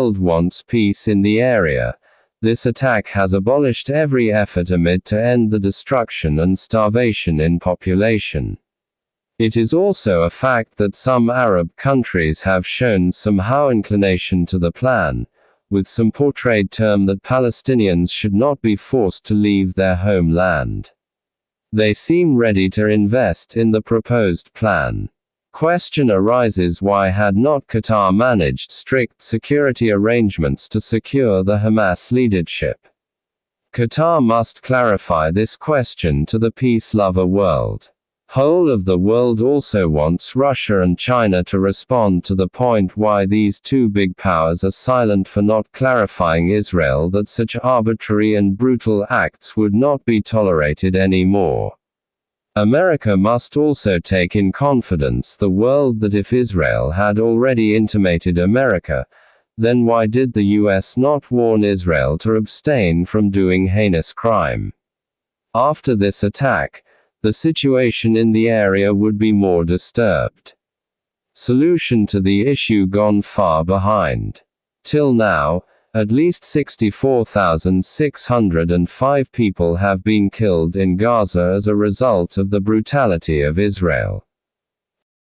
world wants peace in the area. This attack has abolished every effort amid to end the destruction and starvation in population. It is also a fact that some Arab countries have shown somehow inclination to the plan, with some portrayed term that Palestinians should not be forced to leave their homeland. They seem ready to invest in the proposed plan. Question arises, why had not Qatar managed strict security arrangements to secure the Hamas leadership? Qatar must clarify this question to the peace-lover world. Whole of the world also wants Russia and China to respond to the point why these two big powers are silent for not clarifying Israel that such arbitrary and brutal acts would not be tolerated anymore. America must also take in confidence the world that if Israel had already intimated America, then why did the US not warn Israel to abstain from doing heinous crime? After this attack, the situation in the area would be more disturbed. Solution to the issue gone far behind. Till now, at least 64,605 people have been killed in Gaza as a result of the brutality of Israel.